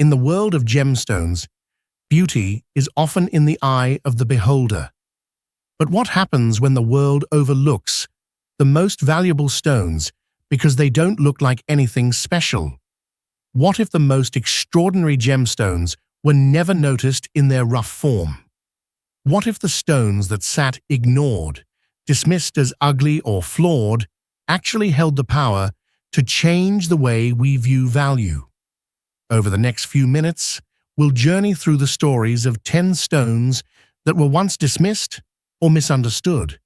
In the world of gemstones, beauty is often in the eye of the beholder. But what happens when the world overlooks the most valuable stones because they don't look like anything special? What if the most extraordinary gemstones were never noticed in their rough form? What if the stones that sat ignored, dismissed as ugly or flawed, actually held the power to change the way we view value? Over the next few minutes, we'll journey through the stories of 10 stones that were once dismissed or misunderstood,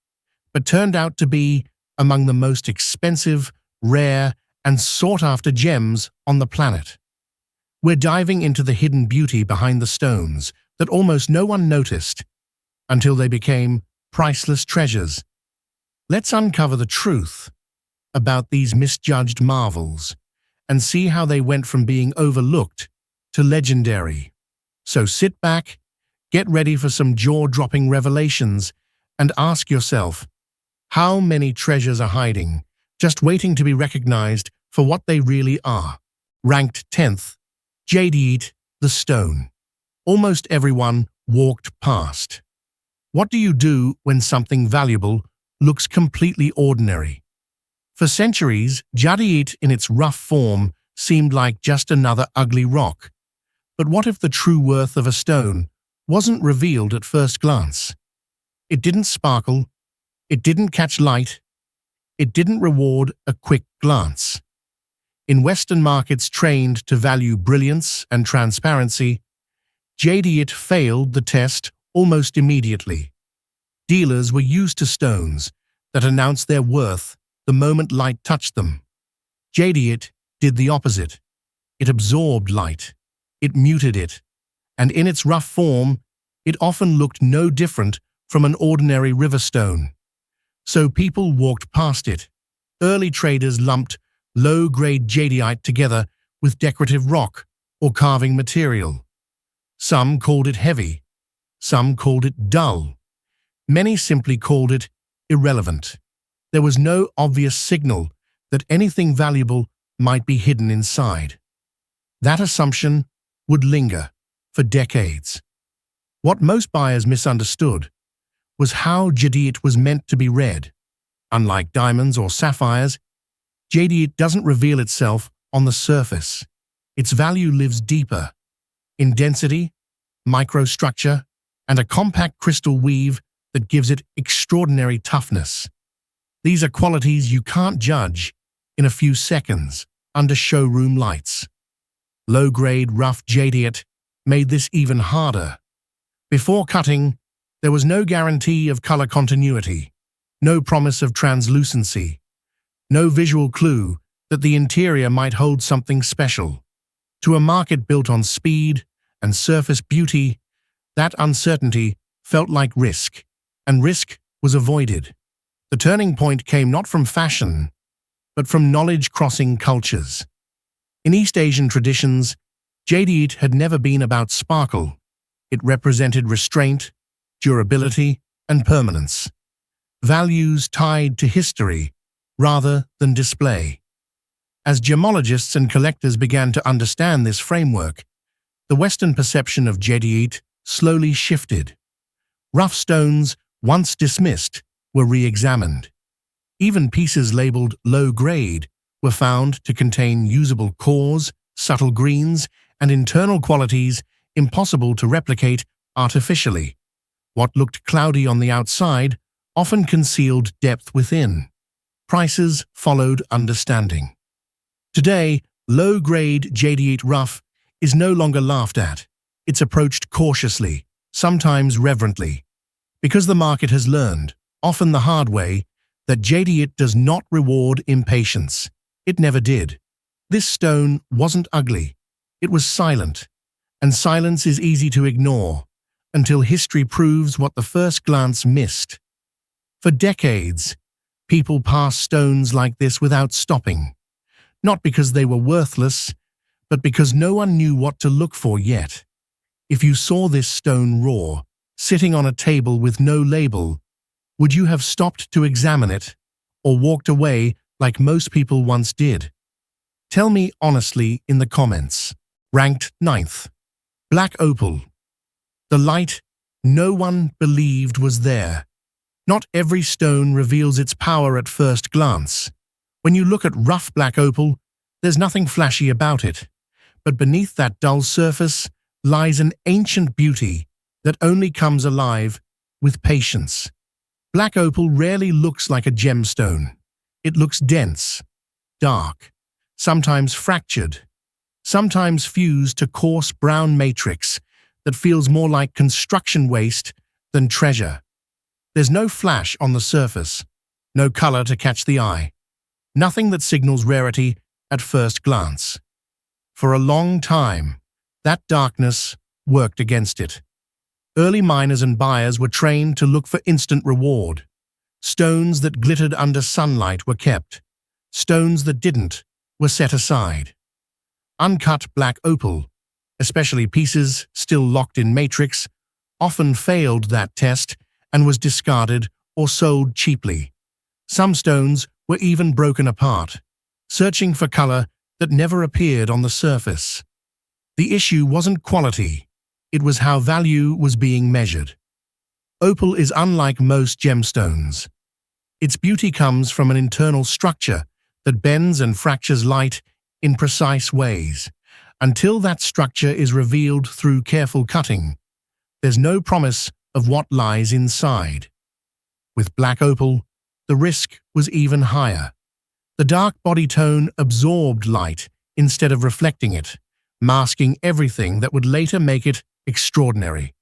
but turned out to be among the most expensive, rare, and sought-after gems on the planet. We're diving into the hidden beauty behind the stones that almost no one noticed until they became priceless treasures. Let's uncover the truth about these misjudged marvels and see how they went from being overlooked to legendary. So sit back, get ready for some jaw-dropping revelations, and ask yourself, how many treasures are hiding, just waiting to be recognized for what they really are? Ranked 10th, Jadeite, the stone. Almost everyone walked past. What do you do when something valuable looks completely ordinary? For centuries, Jadeite in its rough form seemed like just another ugly rock. But what if the true worth of a stone wasn't revealed at first glance? It didn't sparkle, it didn't catch light, it didn't reward a quick glance. In Western markets trained to value brilliance and transparency, Jadeite failed the test almost immediately. Dealers were used to stones that announced their worth the moment light touched them. Jadeite did the opposite. It absorbed light, it muted it, and in its rough form, it often looked no different from an ordinary river stone. So people walked past it. Early traders lumped low-grade jadeite together with decorative rock or carving material. Some called it heavy, some called it dull. Many simply called it irrelevant. There was no obvious signal that anything valuable might be hidden inside. That assumption would linger for decades. What most buyers misunderstood was how jadeite was meant to be read. Unlike diamonds or sapphires, jadeite doesn't reveal itself on the surface. Its value lives deeper, in density, microstructure, and a compact crystal weave that gives it extraordinary toughness. These are qualities you can't judge in a few seconds under showroom lights. Low-grade rough jadeite made this even harder. Before cutting, there was no guarantee of color continuity, no promise of translucency, no visual clue that the interior might hold something special. To a market built on speed and surface beauty, that uncertainty felt like risk, and risk was avoided. The turning point came not from fashion, but from knowledge crossing cultures. In East Asian traditions, jadeite had never been about sparkle. It represented restraint, durability, and permanence. Values tied to history rather than display. As gemologists and collectors began to understand this framework, the Western perception of jadeite slowly shifted. Rough stones, once dismissed, were re-examined. Even pieces labeled low-grade were found to contain usable cores, subtle greens, and internal qualities impossible to replicate artificially. What looked cloudy on the outside often concealed depth within. Prices followed understanding. Today, low-grade jadeite rough is no longer laughed at. It's approached cautiously, sometimes reverently, because the market has learned, often the hard way, that jadeite does not reward impatience. It never did. This stone wasn't ugly. It was silent, and silence is easy to ignore until history proves what the first glance missed. For decades, people passed stones like this without stopping, not because they were worthless, but because no one knew what to look for yet. If you saw this stone raw, sitting on a table with no label, would you have stopped to examine it, or walked away like most people once did? Tell me honestly in the comments. Ranked 9th. Black opal. The light no one believed was there. Not every stone reveals its power at first glance. When you look at rough black opal, there's nothing flashy about it. But beneath that dull surface lies an ancient beauty that only comes alive with patience. Black opal rarely looks like a gemstone. It looks dense, dark, sometimes fractured, sometimes fused to coarse brown matrix that feels more like construction waste than treasure. There's no flash on the surface, no color to catch the eye, nothing that signals rarity at first glance. For a long time, that darkness worked against it. Early miners and buyers were trained to look for instant reward. Stones that glittered under sunlight were kept. Stones that didn't were set aside. Uncut black opal, especially pieces still locked in matrix, often failed that test and was discarded or sold cheaply. Some stones were even broken apart, searching for color that never appeared on the surface. The issue wasn't quality, it was how value was being measured. Opal is unlike most gemstones. Its beauty comes from an internal structure that bends and fractures light in precise ways. Until that structure is revealed through careful cutting, there's no promise of what lies inside. With black opal, the risk was even higher. The dark body tone absorbed light instead of reflecting it, masking everything that would later make it extraordinary.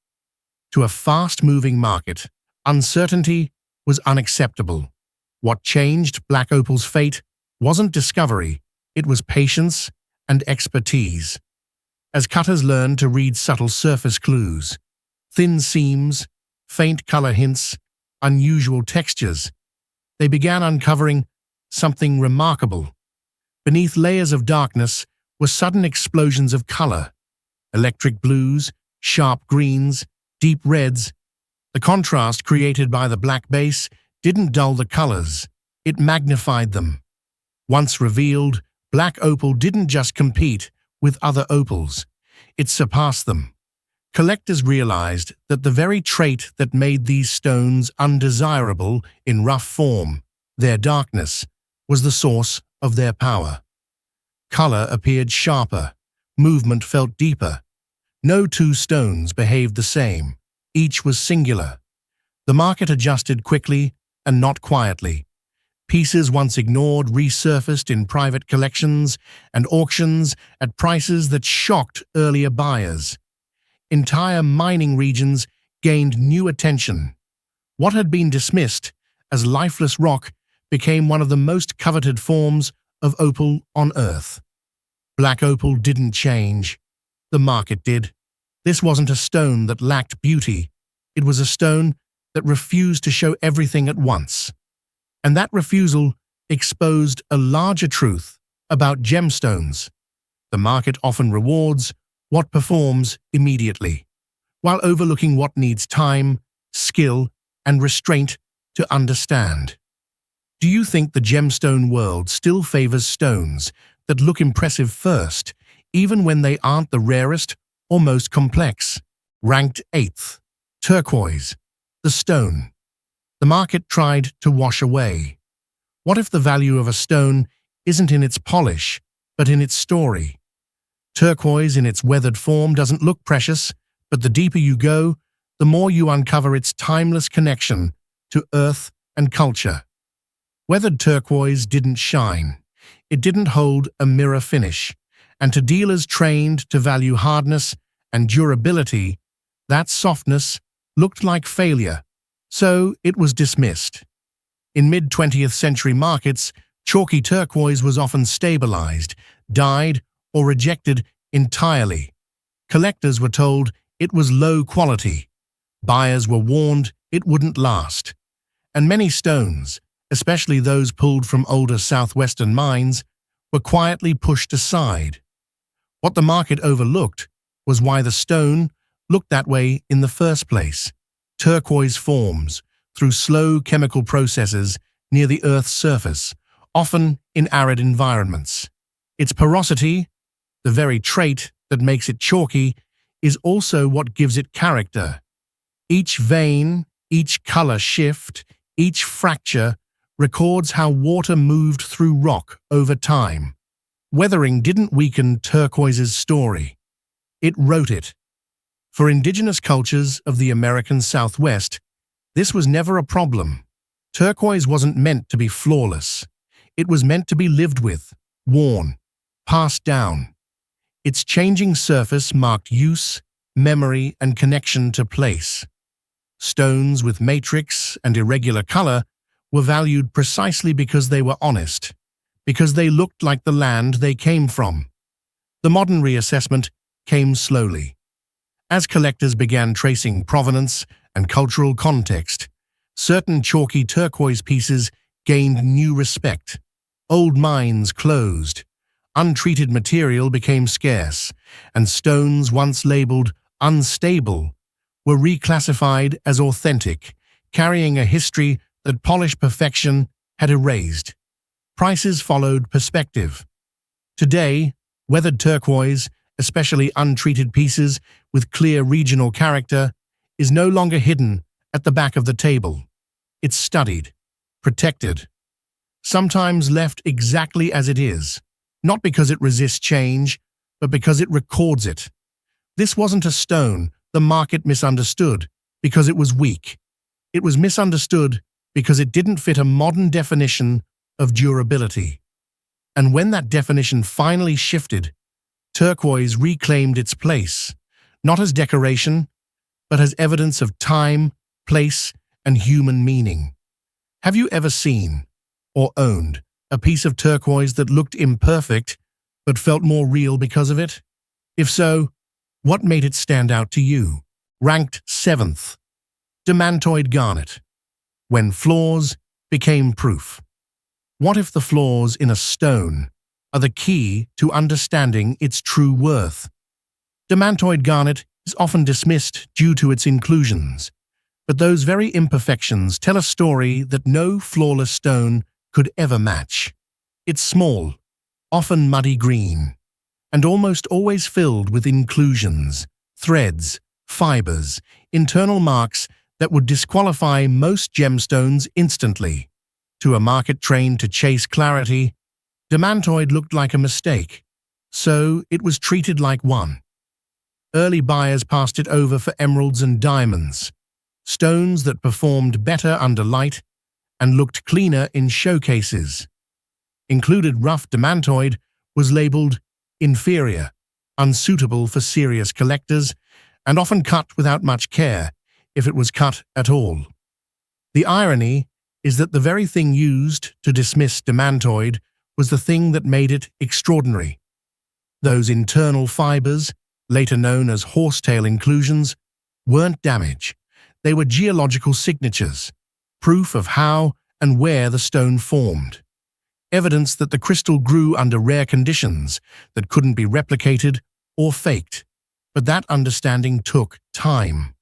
To a fast-moving market, uncertainty was unacceptable. What changed black opal's fate wasn't discovery, it was patience and expertise. As cutters learned to read subtle surface clues, thin seams, faint color hints, unusual textures, they began uncovering something remarkable. Beneath layers of darkness were sudden explosions of color, electric blues, sharp greens, deep reds. The contrast created by the black base didn't dull the colors, it magnified them. Once revealed, black opal didn't just compete with other opals, it surpassed them. Collectors realized that the very trait that made these stones undesirable in rough form, their darkness, was the source of their power. Color appeared sharper, movement felt deeper. No two stones behaved the same, each was singular. The market adjusted quickly and not quietly. Pieces once ignored resurfaced in private collections and auctions at prices that shocked earlier buyers. Entire mining regions gained new attention. What had been dismissed as lifeless rock became one of the most coveted forms of opal on Earth. Black opal didn't change. The market did. This wasn't a stone that lacked beauty. It was a stone that refused to show everything at once. And that refusal exposed a larger truth about gemstones. The market often rewards what performs immediately, while overlooking what needs time, skill, and restraint to understand. Do you think the gemstone world still favors stones that look impressive first, even when they aren't the rarest or most complex? Ranked 8th. Turquoise. The stone. The market tried to wash away. What if the value of a stone isn't in its polish, but in its story? Turquoise in its weathered form doesn't look precious, but the deeper you go, the more you uncover its timeless connection to earth and culture. Weathered turquoise didn't shine. It didn't hold a mirror finish, and to dealers trained to value hardness and durability, that softness looked like failure, so it was dismissed. In mid-20th century markets, chalky turquoise was often stabilized, dyed, or rejected entirely. Collectors were told it was low quality. Buyers were warned it wouldn't last. And many stones, especially those pulled from older southwestern mines, were quietly pushed aside. What the market overlooked was why the stone looked that way in the first place. Turquoise forms through slow chemical processes near the Earth's surface, often in arid environments. Its porosity, the very trait that makes it chalky is also what gives it character. Each vein, each color shift, each fracture records how water moved through rock over time. Weathering didn't weaken turquoise's story. It wrote it. For indigenous cultures of the American Southwest, this was never a problem. Turquoise wasn't meant to be flawless. It was meant to be lived with, worn, passed down. Its changing surface marked use, memory, and connection to place. Stones with matrix and irregular color were valued precisely because they were honest, because they looked like the land they came from. The modern reassessment came slowly. As collectors began tracing provenance and cultural context, certain chalky turquoise pieces gained new respect. Old mines closed, untreated material became scarce, and stones once labeled unstable were reclassified as authentic, carrying a history that polished perfection had erased. Prices followed perspective. Today, weathered turquoise, especially untreated pieces with clear regional character, is no longer hidden at the back of the table. It's studied, protected, sometimes left exactly as it is, not because it resists change, but because it records it. This wasn't a stone the market misunderstood because it was weak. It was misunderstood because it didn't fit a modern definition of durability. And when that definition finally shifted, turquoise reclaimed its place, not as decoration, but as evidence of time, place, and human meaning. Have you ever seen or owned a piece of turquoise that looked imperfect but felt more real because of it? If so, what made it stand out to you? Ranked 7th, Demantoid garnet. When flaws became proof. What if the flaws in a stone are the key to understanding its true worth? Demantoid garnet is often dismissed due to its inclusions, but those very imperfections tell a story that no flawless stone could ever match. It's small, often muddy green, and almost always filled with inclusions, threads, fibers, internal marks that would disqualify most gemstones instantly. To a market trained to chase clarity, Demantoid looked like a mistake, so it was treated like one. Early buyers passed it over for emeralds and diamonds, stones that performed better under light and looked cleaner in showcases. Included rough Demantoid was labeled inferior, unsuitable for serious collectors, and often cut without much care, if it was cut at all. The irony is that the very thing used to dismiss Demantoid was the thing that made it extraordinary. Those internal fibers, later known as horsetail inclusions, weren't damage. They were geological signatures, proof of how and where the stone formed. Evidence that the crystal grew under rare conditions that couldn't be replicated or faked. But that understanding took time.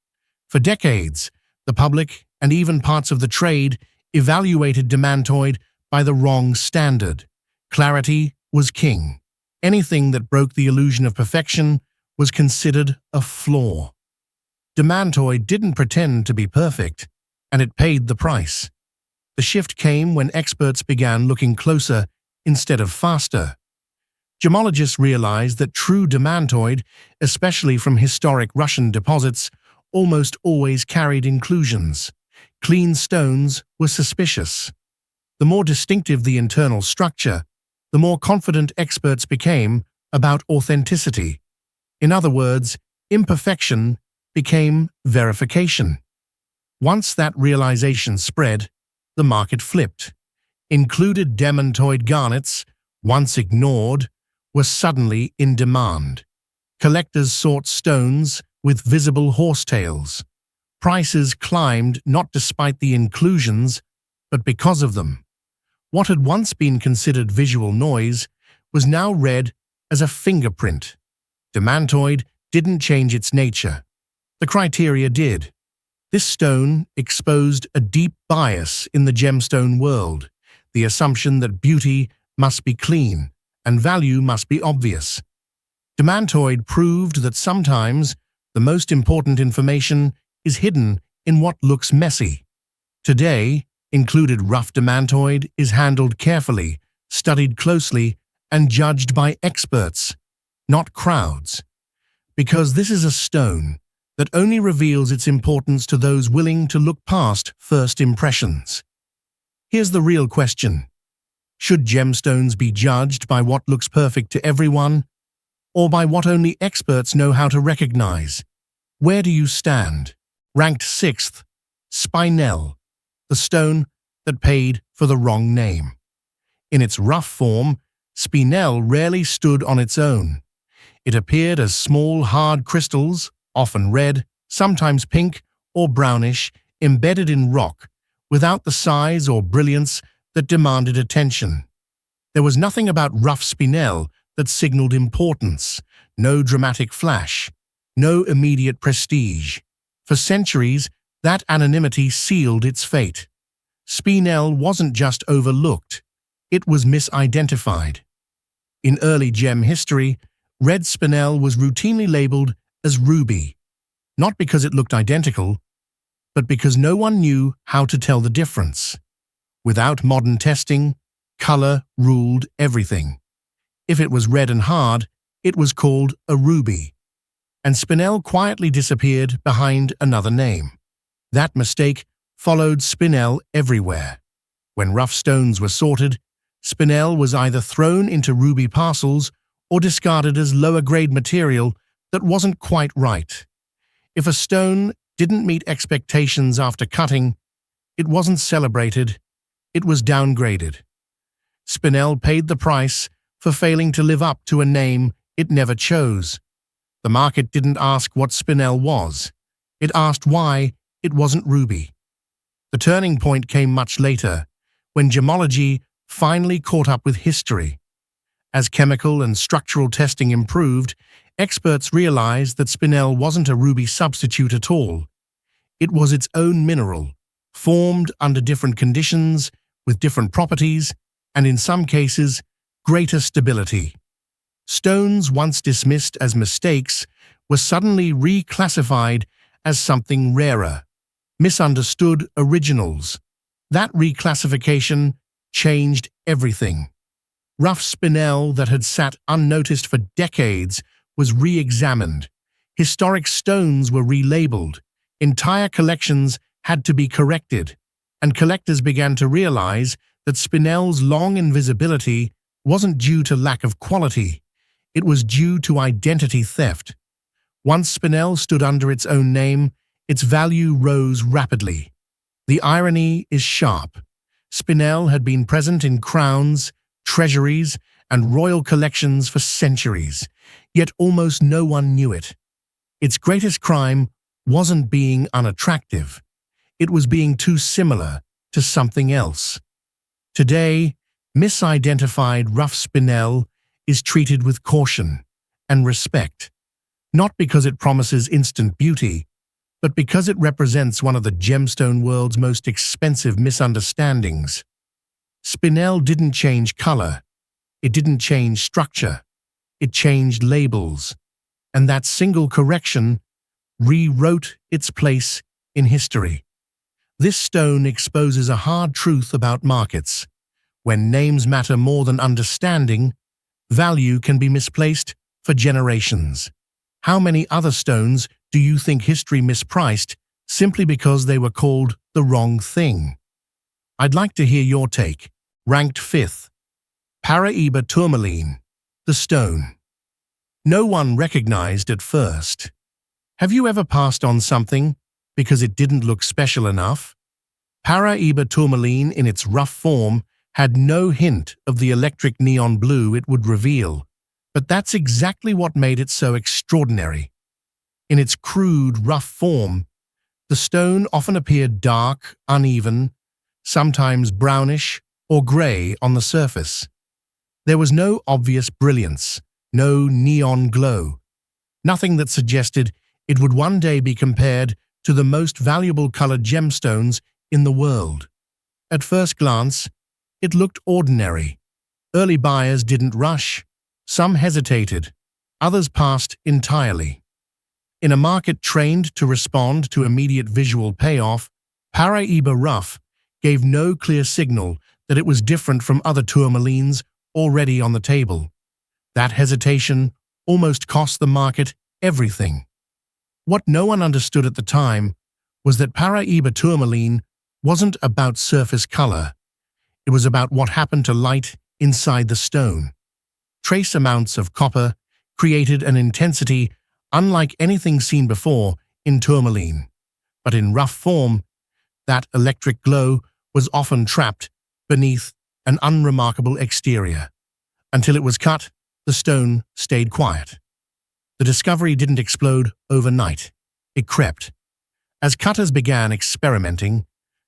For decades, the public and even parts of the trade evaluated Demantoid by the wrong standard. Clarity was king. Anything that broke the illusion of perfection was considered a flaw. Demantoid didn't pretend to be perfect, and it paid the price. The shift came when experts began looking closer instead of faster. Gemologists realized that true Demantoid, especially from historic Russian deposits, almost always carried inclusions. Clean stones were suspicious. The more distinctive the internal structure, the more confident experts became about authenticity. In other words, imperfection became verification. Once that realization spread, the market flipped. Included Demantoid garnets, once ignored, were suddenly in demand. Collectors sought stones with visible horsetails. Prices climbed not despite the inclusions, but because of them. What had once been considered visual noise was now read as a fingerprint. Demantoid didn't change its nature. The criteria did. This stone exposed a deep bias in the gemstone world, the assumption that beauty must be clean and value must be obvious. Demantoid proved that sometimes the most important information is hidden in what looks messy. Today, included rough demantoid is handled carefully, studied closely, and judged by experts, not crowds. Because this is a stone that only reveals its importance to those willing to look past first impressions. Here's the real question. Should gemstones be judged by what looks perfect to everyone, or by what only experts know how to recognize? Where do you stand? Ranked 6th, Spinel, the stone that paid for the wrong name. In its rough form, Spinel rarely stood on its own. It appeared as small, hard crystals, often red, sometimes pink or brownish, embedded in rock, without the size or brilliance that demanded attention. There was nothing about rough Spinel that signaled importance, no dramatic flash, no immediate prestige. For centuries, that anonymity sealed its fate. Spinel wasn't just overlooked, it was misidentified. In early gem history, red Spinel was routinely labeled as ruby, not because it looked identical, but because no one knew how to tell the difference. Without modern testing, color ruled everything. If it was red and hard, it was called a ruby, and Spinel quietly disappeared behind another name. That mistake followed Spinel everywhere. When rough stones were sorted, Spinel was either thrown into ruby parcels or discarded as lower-grade material that wasn't quite right. If a stone didn't meet expectations after cutting, it wasn't celebrated, it was downgraded. Spinel paid the price for failing to live up to a name it never chose. The market didn't ask what Spinel was, it asked why it wasn't ruby. The turning point came much later, when gemology finally caught up with history. As chemical and structural testing improved, experts realized that Spinel wasn't a ruby substitute at all. It was its own mineral, formed under different conditions, with different properties, and in some cases, greater stability. Stones once dismissed as mistakes were suddenly reclassified as something rarer, misunderstood originals. That reclassification changed everything. Rough Spinel that had sat unnoticed for decades was re-examined. Historic stones were relabeled. Entire collections had to be corrected, and collectors began to realize that Spinel's long invisibility wasn't due to lack of quality, it was due to identity theft. Once Spinel stood under its own name, its value rose rapidly. The irony is sharp. Spinel had been present in crowns, treasuries, and royal collections for centuries, yet almost no one knew it. Its greatest crime wasn't being unattractive, it was being too similar to something else. Today, misidentified rough Spinel is treated with caution and respect, not because it promises instant beauty, but because it represents one of the gemstone world's most expensive misunderstandings. Spinel didn't change color, it didn't change structure, it changed labels, and that single correction rewrote its place in history. This stone exposes a hard truth about markets. When names matter more than understanding, value can be misplaced for generations. How many other stones do you think history mispriced simply because they were called the wrong thing? I'd like to hear your take. Ranked 5th, Paraíba tourmaline, the stone. No one recognized at first. Have you ever passed on something because it didn't look special enough? Paraíba tourmaline in its rough form had no hint of the electric neon blue it would reveal, but that's exactly what made it so extraordinary. In its crude, rough form, the stone often appeared dark, uneven, sometimes brownish or gray on the surface. There was no obvious brilliance, no neon glow, nothing that suggested it would one day be compared to the most valuable colored gemstones in the world. At first glance, it looked ordinary. Early buyers didn't rush. Some hesitated, others passed entirely. In a market trained to respond to immediate visual payoff, Paraíba rough gave no clear signal that it was different from other tourmalines already on the table. That hesitation almost cost the market everything. What no one understood at the time was that Paraíba tourmaline wasn't about surface color. It was about what happened to light inside the stone. Trace amounts of copper created an intensity unlike anything seen before in tourmaline. But in rough form, that electric glow was often trapped beneath an unremarkable exterior. Until it was cut, the stone stayed quiet. The discovery didn't explode overnight. It crept. As cutters began experimenting,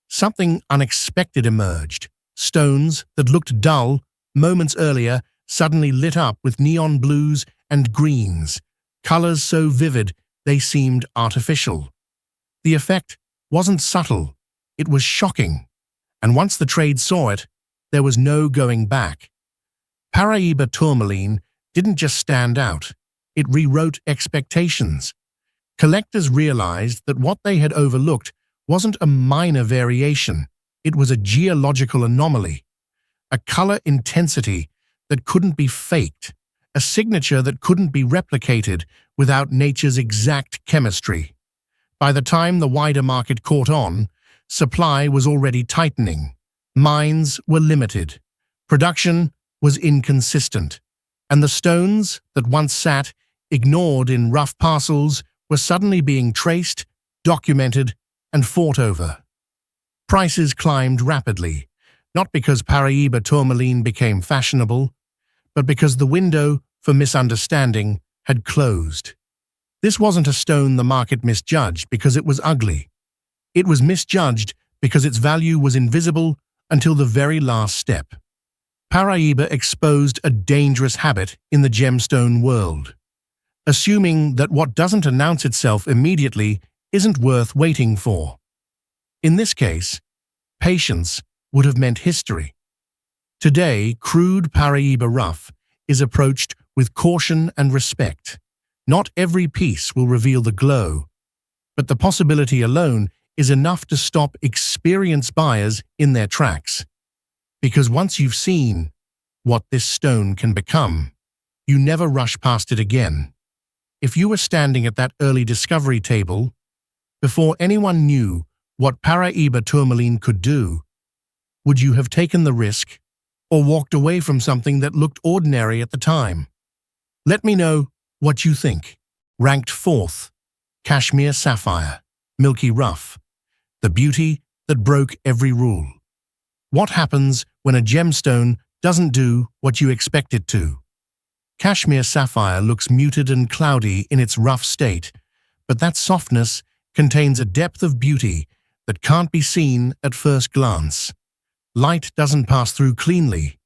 something unexpected emerged. Stones that looked dull moments earlier suddenly lit up with neon blues and greens, colors so vivid they seemed artificial. The effect wasn't subtle, it was shocking, and once the trade saw it, there was no going back. Paraíba tourmaline didn't just stand out, it rewrote expectations. Collectors realized that what they had overlooked wasn't a minor variation, it was a geological anomaly, a color intensity that couldn't be faked, a signature that couldn't be replicated without nature's exact chemistry. By the time the wider market caught on, supply was already tightening, mines were limited, production was inconsistent, and the stones that once sat ignored in rough parcels were suddenly being traced, documented, and fought over. Prices climbed rapidly, not because Paraíba tourmaline became fashionable, but because the window for misunderstanding had closed. This wasn't a stone the market misjudged because it was ugly. It was misjudged because its value was invisible until the very last step. Paraíba exposed a dangerous habit in the gemstone world, assuming that what doesn't announce itself immediately isn't worth waiting for. In this case, patience would have meant history. Today, crude Paraíba rough is approached with caution and respect. Not every piece will reveal the glow, but the possibility alone is enough to stop experienced buyers in their tracks. Because once you've seen what this stone can become, you never rush past it again. If you were standing at that early discovery table, before anyone knew what Paraíba tourmaline could do, would you have taken the risk or walked away from something that looked ordinary at the time? Let me know what you think. Ranked 4th, Kashmir sapphire, milky rough, the beauty that broke every rule. What happens when a gemstone doesn't do what you expect it to? Kashmir sapphire looks muted and cloudy in its rough state, but that softness contains a depth of beauty that can't be seen at first glance. Light doesn't pass through cleanly.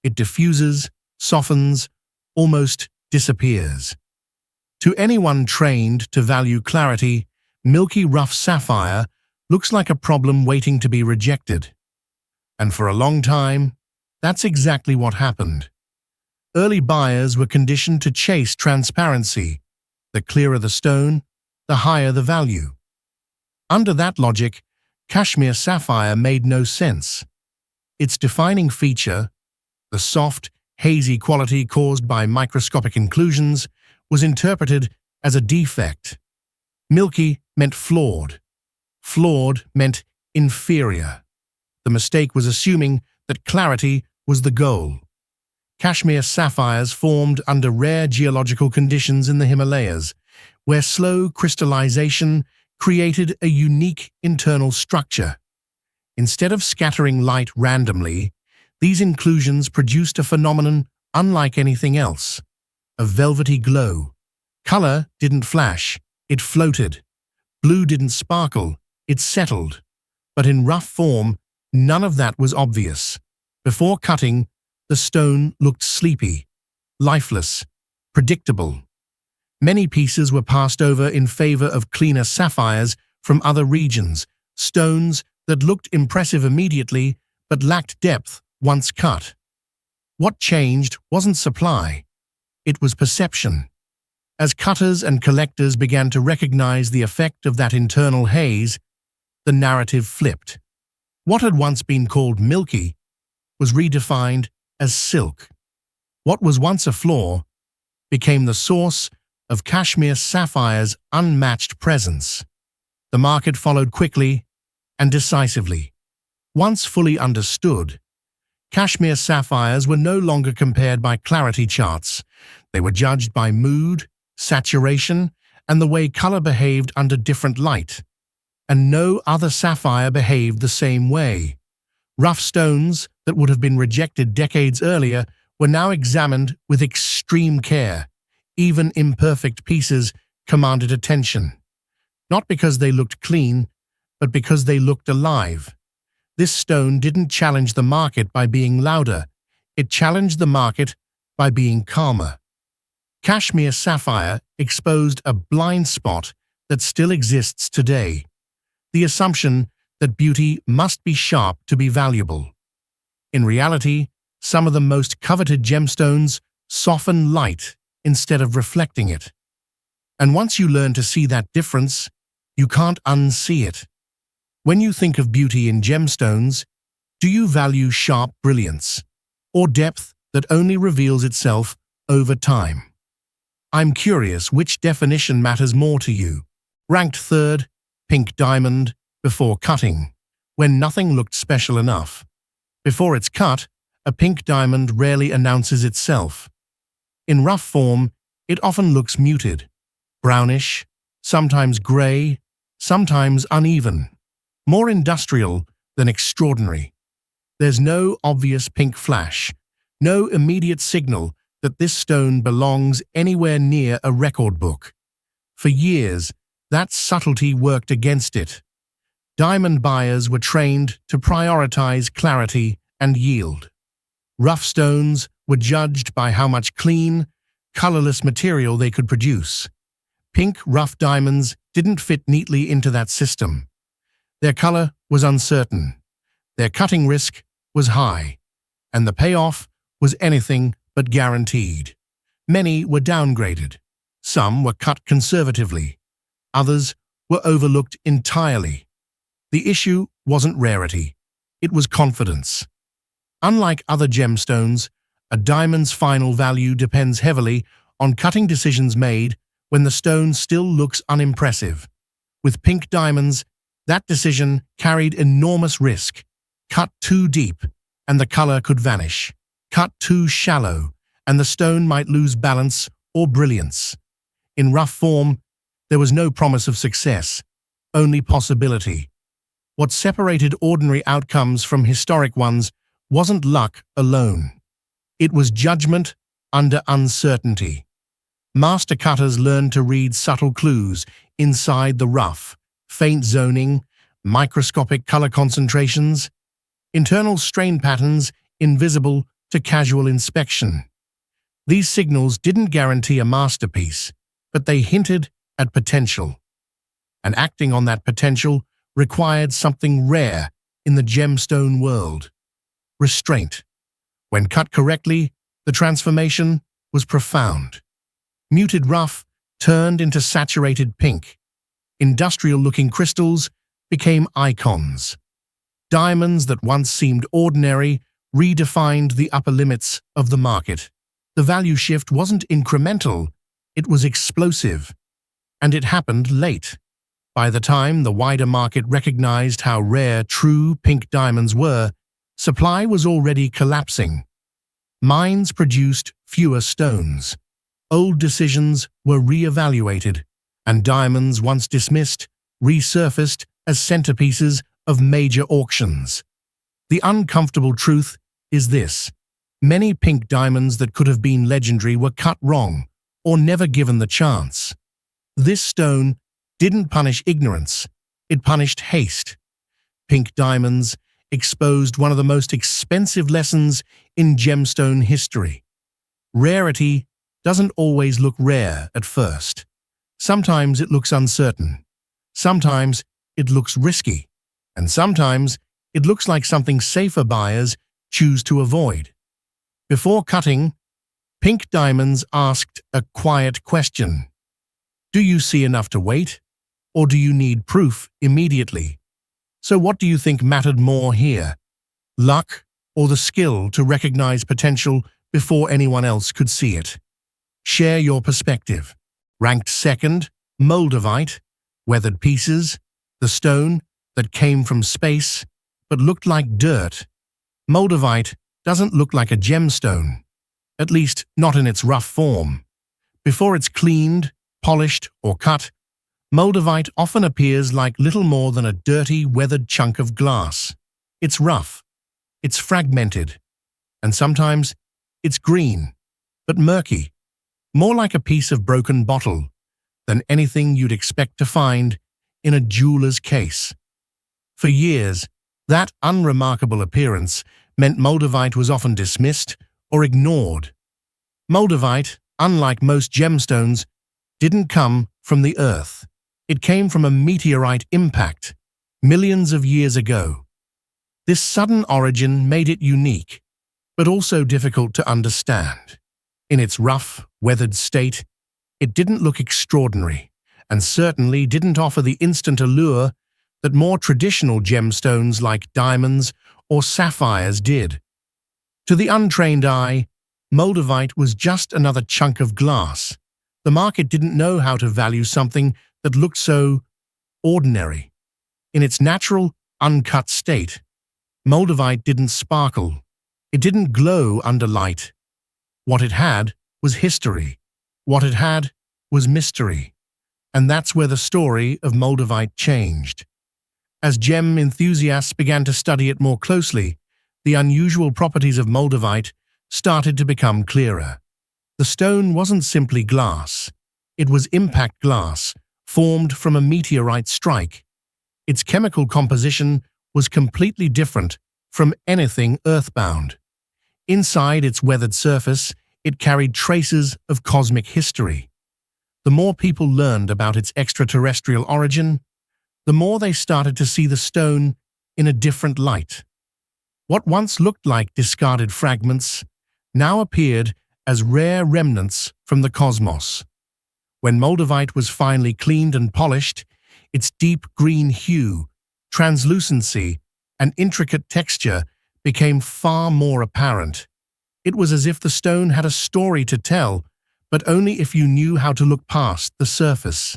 It diffuses, softens, almost disappears. To anyone trained to value clarity, milky rough sapphire looks like a problem waiting to be rejected. And for a long time, that's exactly what happened. Early buyers were conditioned to chase transparency. The clearer the stone, the higher the value. Under that logic, Kashmir sapphire made no sense. Its defining feature, the soft, hazy quality caused by microscopic inclusions, was interpreted as a defect. Milky meant flawed. Flawed meant inferior. The mistake was assuming that clarity was the goal. Kashmir sapphires formed under rare geological conditions in the Himalayas, where slow crystallization created a unique internal structure. Instead of scattering light randomly, these inclusions produced a phenomenon unlike anything else, a velvety glow. Color didn't flash, it floated. Blue didn't sparkle, it settled. But in rough form, none of that was obvious. Before cutting, the stone looked sleepy, lifeless, predictable. Many pieces were passed over in favor of cleaner sapphires from other regions, stones that looked impressive immediately but lacked depth once cut. What changed wasn't supply, it was perception. As cutters and collectors began to recognize the effect of that internal haze, the narrative flipped. What had once been called milky was redefined as silk. What was once a flaw became the source of Kashmir sapphire's unmatched presence. The market followed quickly and decisively. Once fully understood, Kashmir sapphires were no longer compared by clarity charts. They were judged by mood, saturation, and the way color behaved under different light. And no other sapphire behaved the same way. Rough stones that would have been rejected decades earlier were now examined with extreme care. Even imperfect pieces commanded attention. Not because they looked clean, but because they looked alive. This stone didn't challenge the market by being louder. It challenged the market by being calmer. Kashmir sapphire exposed a blind spot that still exists today. The assumption that beauty must be sharp to be valuable. In reality, some of the most coveted gemstones soften light instead of reflecting it. And once you learn to see that difference, you can't unsee it. When you think of beauty in gemstones, do you value sharp brilliance or depth that only reveals itself over time? I'm curious which definition matters more to you. Ranked third, pink diamond, before cutting, when nothing looked special enough. Before it's cut, a pink diamond rarely announces itself. In rough form, it often looks muted, brownish, sometimes gray, sometimes uneven, more industrial than extraordinary. There's no obvious pink flash, no immediate signal that this stone belongs anywhere near a record book. For years, that subtlety worked against it. Diamond buyers were trained to prioritize clarity and yield. Rough stones were judged by how much clean, colorless material they could produce. Pink rough diamonds didn't fit neatly into that system. Their color was uncertain, their cutting risk was high, and the payoff was anything but guaranteed. Many were downgraded. Some were cut conservatively. Others were overlooked entirely. The issue wasn't rarity, it was confidence. Unlike other gemstones, a diamond's final value depends heavily on cutting decisions made when the stone still looks unimpressive. With pink diamonds, that decision carried enormous risk. Cut too deep, and the color could vanish. Cut too shallow, and the stone might lose balance or brilliance. In rough form, there was no promise of success, only possibility. What separated ordinary outcomes from historic ones wasn't luck alone. It was judgment under uncertainty. Master cutters learned to read subtle clues inside the rough, faint zoning, microscopic color concentrations, internal strain patterns invisible to casual inspection. These signals didn't guarantee a masterpiece, but they hinted at potential. And acting on that potential required something rare in the gemstone world: restraint. When cut correctly, the transformation was profound. Muted rough turned into saturated pink. Industrial-looking crystals became icons. Diamonds that once seemed ordinary redefined the upper limits of the market. The value shift wasn't incremental, it was explosive. And it happened late. By the time the wider market recognized how rare true pink diamonds were, supply was already collapsing. Mines produced fewer stones. Old decisions were re-evaluated, and diamonds once dismissed resurfaced as centerpieces of major auctions. The uncomfortable truth is this: many pink diamonds that could have been legendary were cut wrong or never given the chance. This stone didn't punish ignorance, it punished haste. Pink diamonds exposed one of the most expensive lessons in gemstone history. Rarity doesn't always look rare at first. Sometimes it looks uncertain. Sometimes it looks risky. And sometimes it looks like something safer buyers choose to avoid. Before cutting, Pink diamonds asked a quiet question. Do you see enough to wait, or do you need proof immediately? So what do you think mattered more here? Luck or the skill to recognize potential before anyone else could see it? Share your perspective. Ranked second, Moldavite, weathered pieces, the stone that came from space but looked like dirt. Moldavite doesn't look like a gemstone, at least not in its rough form. Before it's cleaned, polished, or cut, Moldavite often appears like little more than a dirty, weathered chunk of glass. It's rough, it's fragmented, and sometimes it's green, but murky, more like a piece of broken bottle than anything you'd expect to find in a jeweler's case. For years, that unremarkable appearance meant Moldavite was often dismissed or ignored. Moldavite, unlike most gemstones, didn't come from the earth. It came from a meteorite impact millions of years ago. This sudden origin made it unique, but also difficult to understand. In its rough, weathered state, it didn't look extraordinary, and certainly didn't offer the instant allure that more traditional gemstones like diamonds or sapphires did. To the untrained eye, Moldavite was just another chunk of glass. The market didn't know how to value something that looked so ordinary. In its natural, uncut state, Moldavite didn't sparkle. It didn't glow under light. What it had was history. What it had was mystery. And that's where the story of Moldavite changed. As gem enthusiasts began to study it more closely, the unusual properties of Moldavite started to become clearer. The stone wasn't simply glass. It was impact glass, formed from a meteorite strike. Its chemical composition was completely different from anything earthbound. Inside its weathered surface, it carried traces of cosmic history. The more people learned about its extraterrestrial origin, the more they started to see the stone in a different light. What once looked like discarded fragments now appeared as rare remnants from the cosmos. When Moldavite was finally cleaned and polished, its deep green hue, translucency, and intricate texture became far more apparent. It was as if the stone had a story to tell, but only if you knew how to look past the surface.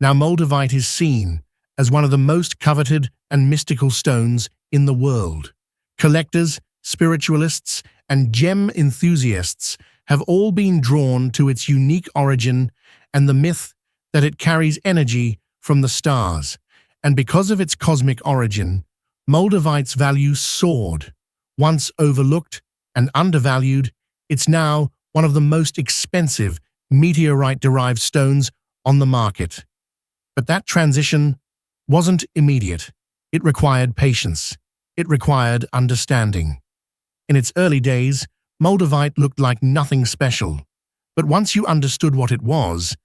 Now Moldavite is seen as one of the most coveted and mystical stones in the world. Collectors, spiritualists, and gem enthusiasts have all been drawn to its unique origin and the myth that it carries energy from the stars. And because of its cosmic origin, Moldavite's value soared. Once overlooked and undervalued, it's now one of the most expensive meteorite-derived stones on the market. But that transition wasn't immediate. It required patience. It required understanding. In its early days, Moldavite looked like nothing special. But once you understood what it was,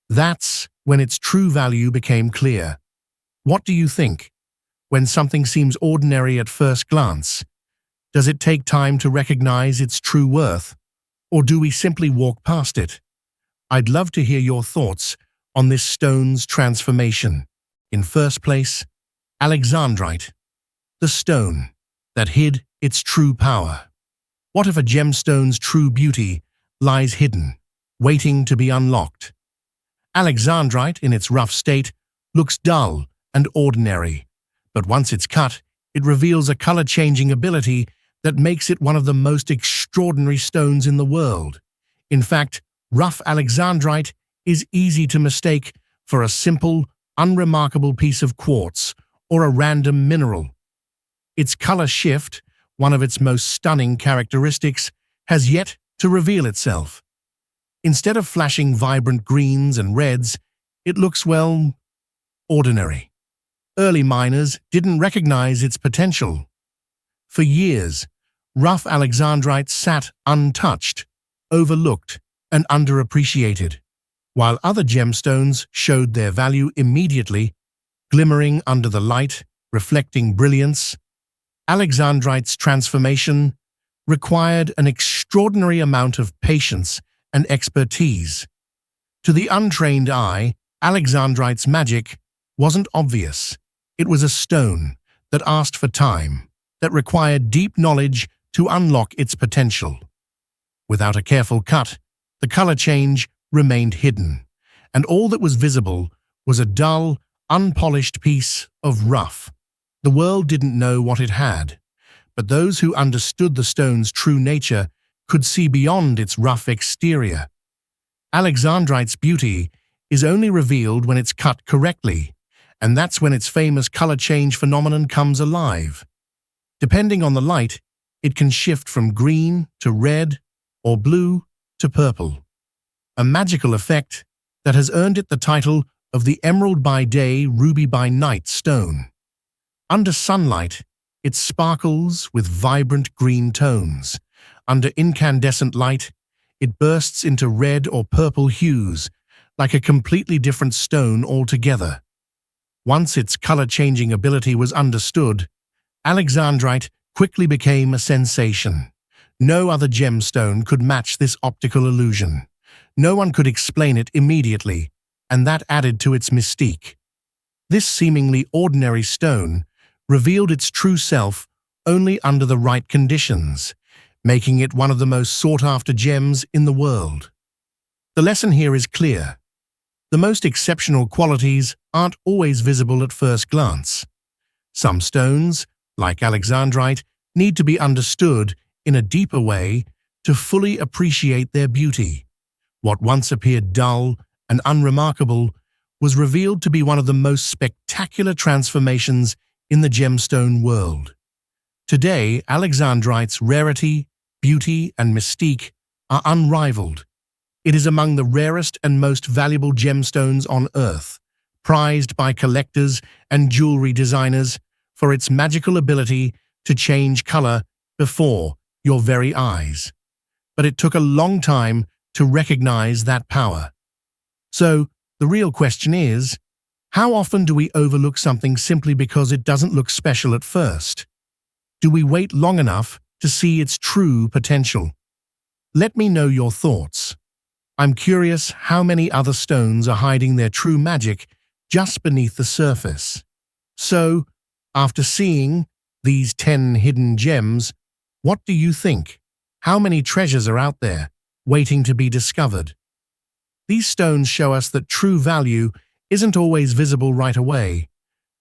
that's when its true value became clear. What do you think? When something seems ordinary at first glance, does it take time to recognize its true worth, or do we simply walk past it? I'd love to hear your thoughts on this stone's transformation. In first place, Alexandrite, the stone that hid its true power. What if a gemstone's true beauty lies hidden, waiting to be unlocked? Alexandrite, in its rough state, looks dull and ordinary, but once it's cut, it reveals a color-changing ability that makes it one of the most extraordinary stones in the world. In fact, rough Alexandrite is easy to mistake for a simple, unremarkable piece of quartz or a random mineral. Its color shift, one of its most stunning characteristics, has yet to reveal itself. Instead of flashing vibrant greens and reds, it looks, well, ordinary. Early miners didn't recognize its potential. For years, rough Alexandrite sat untouched, overlooked, and underappreciated, while other gemstones showed their value immediately, glimmering under the light, reflecting brilliance. Alexandrite's transformation required an extraordinary extraordinary amount of patience and expertise. To the untrained eye, Alexandrite's magic wasn't obvious. It was a stone that asked for time, that required deep knowledge to unlock its potential. Without a careful cut, the color change remained hidden, and all that was visible was a dull, unpolished piece of rough. The world didn't know what it had, but those who understood the stone's true nature could see beyond its rough exterior. Alexandrite's beauty is only revealed when it's cut correctly, and that's when its famous color change phenomenon comes alive. Depending on the light, it can shift from green to red or blue to purple. A magical effect that has earned it the title of the emerald by day, ruby by night stone. Under sunlight, it sparkles with vibrant green tones. Under incandescent light, it bursts into red or purple hues, like a completely different stone altogether. Once its color-changing ability was understood, Alexandrite quickly became a sensation. No other gemstone could match this optical illusion. No one could explain it immediately, and that added to its mystique. This seemingly ordinary stone revealed its true self only under the right conditions, making it one of the most sought-after gems in the world. The lesson here is clear. The most exceptional qualities aren't always visible at first glance. Some stones, like Alexandrite, need to be understood in a deeper way to fully appreciate their beauty. What once appeared dull and unremarkable was revealed to be one of the most spectacular transformations in the gemstone world. Today, Alexandrite's rarity, beauty, and mystique are unrivaled. It is among the rarest and most valuable gemstones on Earth, prized by collectors and jewelry designers for its magical ability to change color before your very eyes. But it took a long time to recognize that power. So, the real question is, how often do we overlook something simply because it doesn't look special at first? Do we wait long enough to see its true potential? Let me know your thoughts. I'm curious how many other stones are hiding their true magic just beneath the surface. So, after seeing these 10 hidden gems, what do you think? How many treasures are out there, waiting to be discovered? These stones show us that true value isn't always visible right away.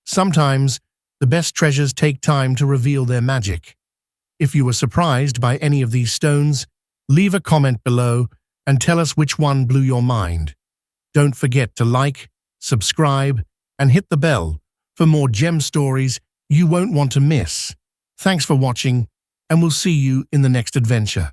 Sometimes, the best treasures take time to reveal their magic. If you were surprised by any of these stones, leave a comment below and tell us which one blew your mind. Don't forget to like, subscribe, and hit the bell for more gem stories you won't want to miss. Thanks for watching, and we'll see you in the next adventure.